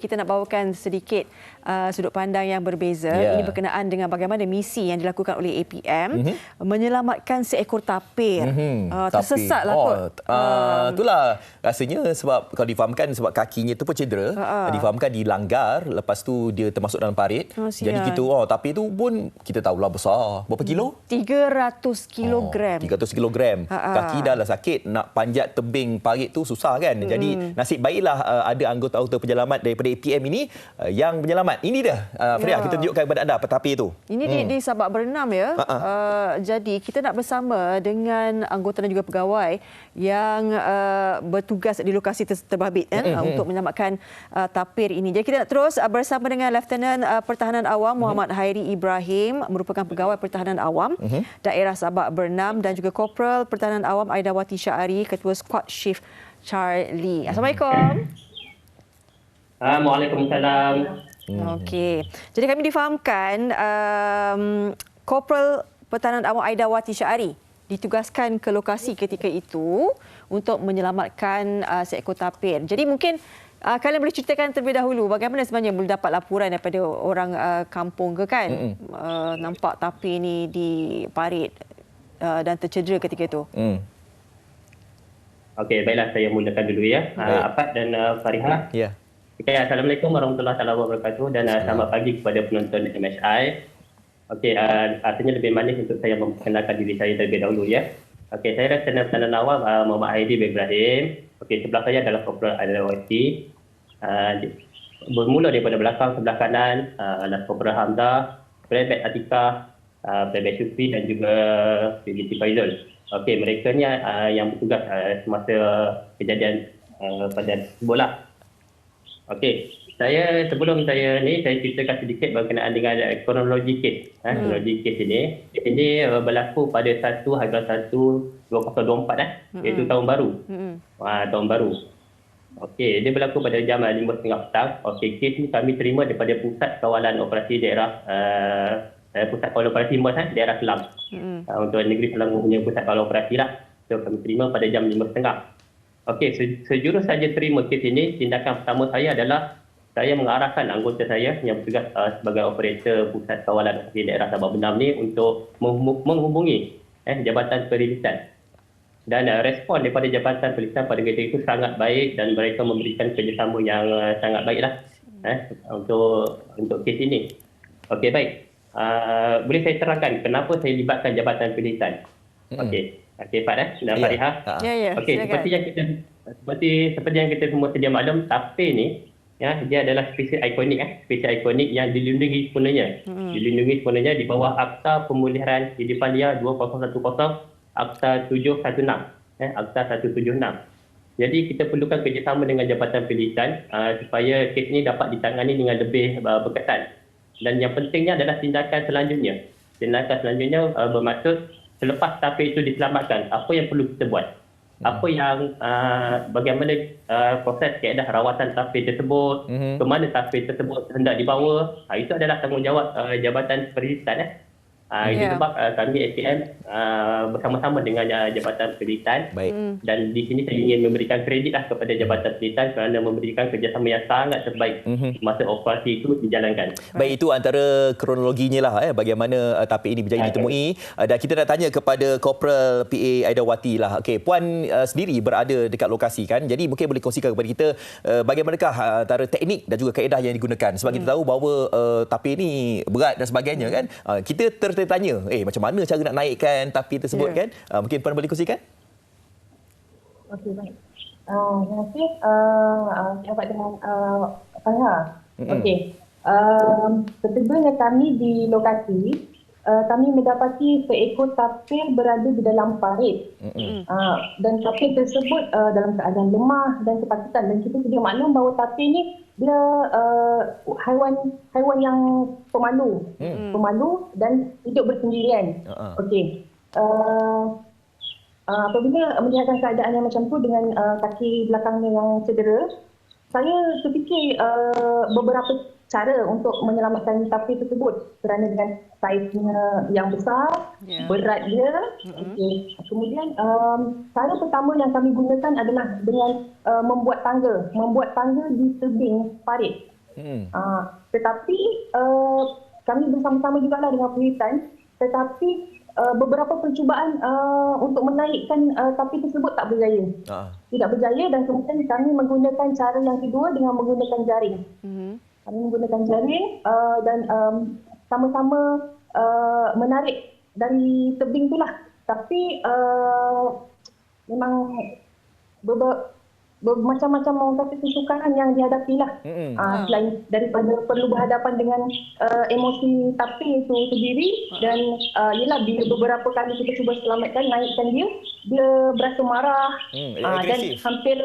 Kita nak bawakan sedikit sudut pandang yang berbeza. Ini berkenaan dengan bagaimana misi yang dilakukan oleh APM menyelamatkan seekor tapir. Tersesatlah kot. Itulah rasanya sebab kalau difahamkan sebab kakinya tu pun cedera. Difahamkan dilanggar, lepas tu dia termasuk dalam parit. Jadi gitu, tapir tu pun kita tahulah besar. Berapa kilo? 300 kilogram. 300 kilogram. Kaki dah lah sakit, nak panjat tebing parit tu susah kan. Jadi nasib baiklah ada anggota-anggota penyelamat daripada APM ini yang menyelamat. Ini dia, Fria, kita tunjukkan kepada anda petapir itu. Ini di Sabak Berenam ya. Jadi kita nak bersama dengan anggota dan juga pegawai yang bertugas di lokasi terbabit untuk menyelamatkan tapir ini. Jadi kita nak terus bersama dengan Lieutenant Pertahanan Awam Muhammad Hairi Ibrahim, merupakan pegawai Pertahanan Awam daerah Sabak Berenam, dan juga Korporal Pertahanan Awam Aidawati Syari, Ketua Squad Chief Charlie. Assalamualaikum. Waalaikumsalam. Okey. Jadi kami difahamkan Korporal Pertahanan Awam Aidawati Syari ditugaskan ke lokasi ketika itu untuk menyelamatkan seekor tapir. Jadi mungkin kalian boleh ceritakan terlebih dahulu bagaimana sebenarnya boleh dapat laporan daripada orang kampung ke kan? Nampak tapir ni di parit dan tercedera ketika itu. Okey, baiklah, saya mulakan dulu ya. Afat dan Fariha. Ya. Okay, Assalamualaikum warahmatullahi wabarakatuh dan selamat pagi kepada penonton MHI. Okey, artinya lebih manis untuk saya memperkenalkan diri saya terlebih dahulu ya. Okey, saya Lieutenant Pertahanan Awam Muhammad Hairi Ibrahim. Okey, sebelah saya adalah Korporal Aidawati. Bermula daripada belakang, sebelah kanan adalah Korporal Hamzah, Private Atika, Private Syukri dan juga Siti Faizul. Okey, mereka ni yang bertugas semasa kejadian pada bola. Okey, sebelum saya ceritakan sedikit berkenaan dengan kronologi kes. Kronologi kes ini berlaku pada 1/1/2024 iaitu tahun baru. Tahun baru. Okey, dia berlaku pada jam 5.30 petang. Okey, kes ni kami terima daripada Pusat Kawalan Operasi Daerah Pusat Kawalan Operasi MERS daerah Kelang. Untuk negeri Selangor punya Pusat Kawalan Operasi lah. So kami terima pada jam 5.30. Okey, sejurus saja terima kes ini, tindakan pertama saya adalah saya mengarahkan anggota saya yang bertugas sebagai operator Pusat Kawalan Operasi Daerah Sabak Berenam ni untuk menghubungi Jabatan Perilitan. Dan respon daripada Jabatan Perilitan pada ketika itu sangat baik dan mereka memberikan kerjasama yang sangat baiklah untuk kes ini. Okey, baik. Boleh saya terangkan kenapa saya libatkan Jabatan Perilitan? Okey. Okey, Pak dan Fariha. Ya. Okey, seperti yang kita semua sedia maklum, tapir ni dia adalah spesies ikonik yang dilindungi sepenuhnya. Dilindungi sepenuhnya di bawah Akta Pemulihan Kehidupan Liar 2010, Akta 716. Akta 176. Jadi kita perlukan kerjasama dengan Jabatan Perilitan supaya kes ini dapat ditangani dengan lebih berkesan. Dan yang pentingnya adalah tindakan selanjutnya. Tindakan selanjutnya bermaksud selepas tapir itu diselamatkan, apa yang perlu kita buat? Apa yang, bagaimana proses keadaan rawatan tapir tersebut, ke mana tapir tersebut hendak dibawa, itu adalah tanggungjawab Jabatan Perilitan. Itu sebab kami APM bersama-sama dengan Jabatan Perilitan. Dan di sini saya ingin memberikan kredit kepada Jabatan Perilitan kerana memberikan kerjasama yang sangat terbaik masa operasi itu dijalankan. Baik, itu antara kronologinya lah bagaimana tapir ini berjaya ditemui. Dan kita nak tanya kepada Korporal PA Aidawati lah. Okey, Puan sendiri berada dekat lokasi kan. Jadi mungkin boleh kongsikan kepada kita bagaimanakah antara teknik dan juga kaedah yang digunakan. Sebab kita tahu bahawa tapir ini berat dan sebagainya kan. Kita tanya, macam mana cara nak naikkan tapir tersebut kan? Mungkin Puan boleh kongsikan? Okey, baik. Terima kasih. Dapat dengan Fariha. Okey. Setibanya kami di lokasi, kami mendapati seekor tapir berada di dalam parit. Dan tapir tersebut dalam keadaan lemah dan kesakitan. Dan kita sedia maklum bahawa tapir ni dia haiwan yang pemalu. Pemalu dan hidup bersendirian. Okey. Apabila melihatkan keadaan yang macam tu dengan kaki belakangnya yang cedera, saya terfikir beberapa cara untuk menyelamatkan tapir tersebut kerana dengan saiznya yang besar, berat dia. Okay. Kemudian cara pertama yang kami gunakan adalah dengan membuat tangga di tebing parit. Tetapi kami bersama-sama juga lah dengan penelitian, tetapi beberapa percubaan untuk menaikkan tapi tersebut tak berjaya. Tidak berjaya, dan kemudian kami menggunakan cara yang kedua dengan menggunakan jaring. Kami menggunakan jaring dan sama-sama menarik dari tebing itulah. Tapi memang macam-macam orang kata kesukaran yang dihadapi lah. Selain daripada perlu berhadapan dengan emosi tapir itu sendiri, dan yelah, bila beberapa kali kita cuba selamatkan, naikkan dia berasa marah dan hampir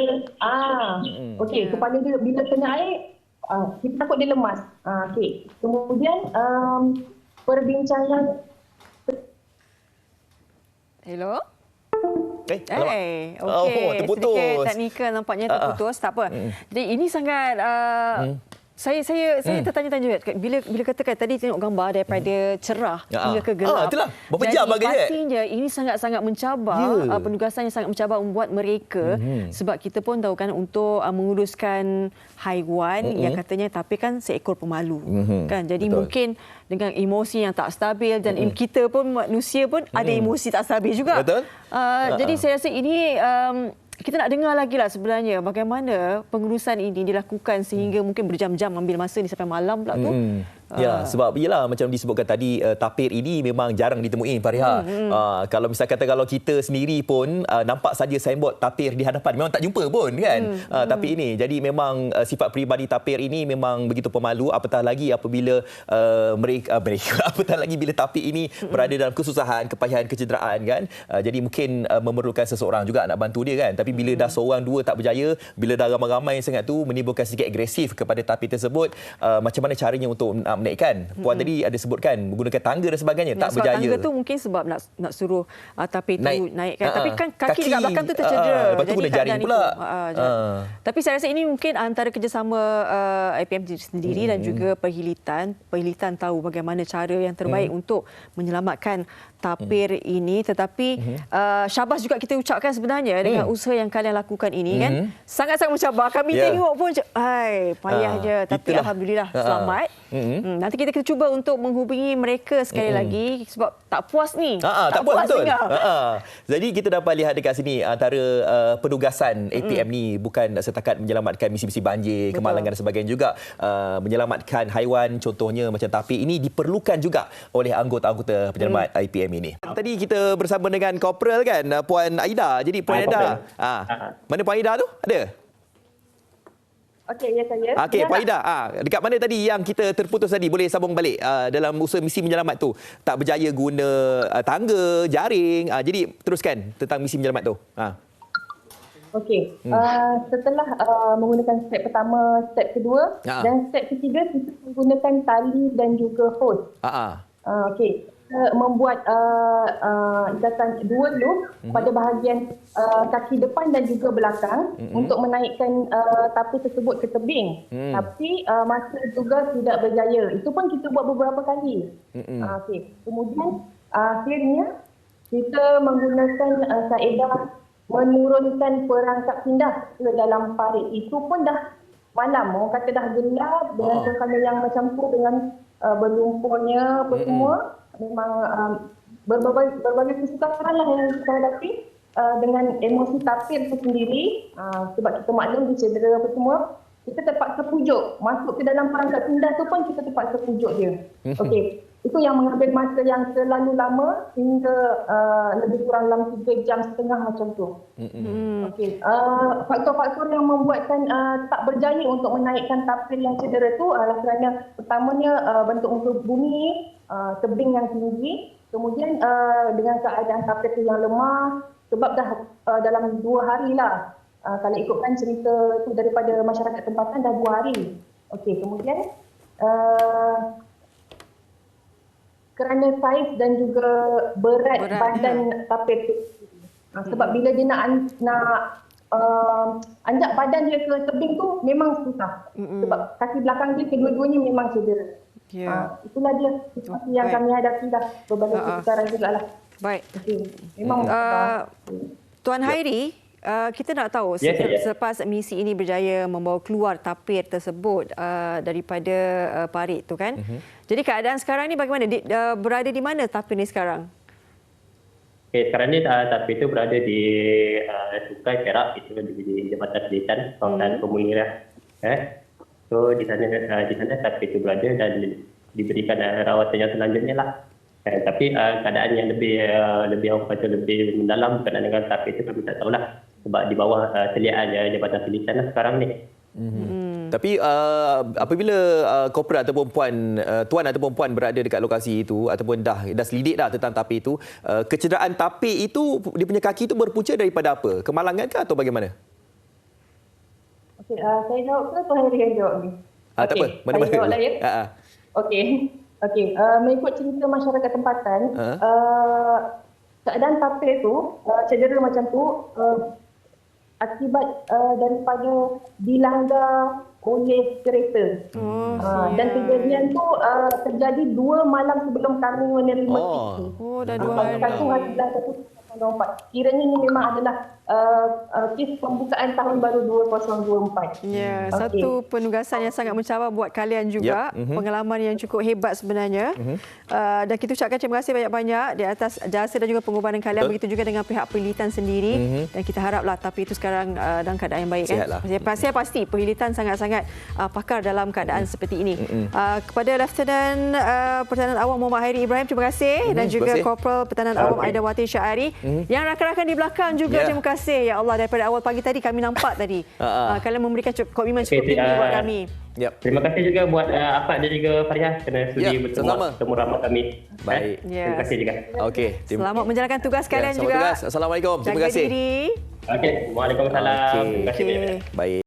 okey, kepala dia bila kena air kita takut dia lemas. Okey, kemudian perbincangan. Hello? Okey, terputus. Sedikit teknikal nampaknya terputus. Tak apa. Jadi ini sangat saya tertanya-tanya bila katakan tadi tengok gambar daripada cerah hingga ke gelap. Itulah. Berapa jam bagi dia? Pastinya ini sangat-sangat mencabar, penugasan yang sangat mencabar membuat mereka, sebab kita pun tahu kan untuk menguruskan haiwan yang katanya tapi kan seekor pemalu kan. Jadi mungkin dengan emosi yang tak stabil, dan kita pun manusia pun ada emosi tak stabil juga. Betul. Jadi saya rasa ini kita nak dengar lagi lah sebenarnya bagaimana pengurusan ini dilakukan sehingga mungkin berjam-jam, ambil masa ni sampai malam pula tu. Ya, sebab ialah macam disebutkan tadi, tapir ini memang jarang ditemui, Fariha. Kalau misalkan kata kalau kita sendiri pun nampak saja signboard tapir di hadapan, memang tak jumpa pun kan. Tapi ini jadi memang sifat peribadi tapir ini memang begitu pemalu, apatah lagi apabila mereka apatah lagi bila tapir ini berada dalam kesusahan, kepayahan, kecederaan kan. Jadi mungkin memerlukan seseorang juga nak bantu dia kan. Tapi bila dah seorang dua tak berjaya, bila dah ramai-ramai sangat tu menimbulkan sedikit agresif kepada tapir tersebut, macam mana caranya untuk menaikkan? Puan tadi ada sebutkan menggunakan tangga dan sebagainya, tak berjaya. Tangga tu mungkin sebab nak suruh tapir tu naikkan. Tapi kan kaki dekat belakang tu tercedera. Lepas tu guna jaring pula. Tapi saya rasa ini mungkin antara kerjasama IPM sendiri dan juga perhilitan. Perhilitan tahu bagaimana cara yang terbaik untuk menyelamatkan tapir ini. Tetapi syabas juga kita ucapkan sebenarnya dengan usaha yang kalian lakukan ini kan. Sangat-sangat mencabar. Kami tengok pun payah je. Tapi alhamdulillah selamat. Nanti kita cuba untuk menghubungi mereka sekali lagi sebab tak puas ni. Tak puas betul. Jadi kita dapat lihat dekat sini antara penugasan APM ni bukan setakat menyelamatkan misi-misi banjir, kemalangan dan sebagainya, juga menyelamatkan haiwan contohnya macam tapir ini diperlukan juga oleh anggota-anggota penyelamat IPM ini. Tadi kita bersama dengan Korporal kan, Puan Aida. Jadi Puan Aida, mana Puan Aida tu? Ada? Okey, ya saya. Okey, Puan Aida, dekat mana tadi yang kita terputus tadi? Boleh sambung balik dalam usaha misi menyelamat tu. Tak berjaya guna tangga, jaring. Jadi teruskan tentang misi menyelamat tu. Okey, setelah menggunakan step pertama, step kedua dan step ketiga, kita menggunakan tali dan juga hose. Okey, membuat ikatan dua loop pada bahagian kaki depan dan juga belakang untuk menaikkan tapir tersebut ke tebing. Tapi masih juga tidak berjaya. Itu pun kita buat beberapa kali. Okey. Kemudian akhirnya kita menggunakan kaedah menurunkan perangkap pindah ke dalam parit. Itu pun dah malam. Orang kata dah gelap dengan suasana yang macam tu, dengan berlumpurnya apa semua. Memang berbagai kesukaran lah yang kita hadapi dengan emosi tapir itu sendiri. Sebab kita maklum dicedera apa semua, kita terpaksa pujuk. Masuk ke dalam perangkap pindah tu pun kita terpaksa pujuk dia. Okey, itu yang mengambil masa yang terlalu lama hingga lebih kurang dalam 3 jam setengah macam tu. Okey, faktor-faktor yang membuatkan tak berjaya untuk menaikkan tapir yang cedera tu adalah kerana pertamanya bentuk muka bumi, tebing yang tinggi, kemudian dengan keadaan tapir tu yang lemah sebab dah dalam 2 hari lah. Kalau ikutkan cerita tu daripada masyarakat tempatan dah 2 hari. Okey, kemudian kerana saiz dan juga berat badan tapir tu. Sebab bila dia nak anjak badan dia ke tebing tu memang susah. Sebab kaki belakang dia kedua-duanya memang cedera. Itulah dia situasi yang kami hadapi dah, berbagai kesukaran juga lah. Baik. Memang Tuan Hairi, kita nak tahu selepas misi ini berjaya membawa keluar tapir tersebut daripada parit tu kan. Jadi keadaan sekarang ni bagaimana? Berada di mana tapir ni sekarang? Okay, sekarang ni tapir itu berada di Sungai Perak, itu di Jabatan Selatan Kawasan Komunal. So di sana tapir itu berada dan diberikan rawatan yang selanjutnya lah. Tapi keadaan yang lebih orang kata lebih mendalam berkenaan dengan tapir itu kami tak tahulah, sebab di bawah seliaan Jabatan Selatan lah sekarang ni. Tapi apabila korporat ataupun tuan ataupun puan berada dekat lokasi itu ataupun dah selidik dah tentang tapir itu, kecederaan tapir itu dia punya kaki itu berpunca daripada apa? Kemalangan ke atau bagaimana? Okey, saya jawab ke Tuan Heri yang jawab ni? Tak apa, mana-mana. Saya jawab lah ya. Okey. Mengikut cerita masyarakat tempatan, keadaan tapir tu, cedera macam tu akibat daripada dilanggar oleh kereta. Dan kejadian tu terjadi 2 malam sebelum kami menerima itu. Dah 2 hari. Kiranya ini memang adalah kes pembukaan tahun baru 2024. Ya, satu penugasan yang sangat mencabar buat kalian juga. Pengalaman yang cukup hebat sebenarnya. Dan kita ucapkan terima kasih banyak-banyak di atas jasa dan juga pengorbanan kalian. Begitu juga dengan pihak Perhilitan sendiri. Dan kita haraplah tapir itu sekarang dalam keadaan yang baik. Saya pasti Perhilitan sangat-sangat pakar dalam keadaan seperti ini. Kepada Lieutenant Pertahanan Awam Muhammad Hairi Ibrahim, terima kasih. Dan juga Korporal Pertahanan Awam Aida Wati Syahari. Yang rakan-rakan di belakang juga terima kasih. Ya Allah, daripada awal pagi tadi kami nampak tadi. Kalian memberikan komitmen cukup tinggi buat kami. Terima kasih juga buat Afak dan juga Fariah kerana sudi bertemu ramai kami. Baik. Terima kasih juga. Okey. Selamat menjalankan tugas kalian juga. Tugas. Assalamualaikum. Terima kasih. Jaga diri. Okey. Waalaikumsalam. Terima kasih. Baik.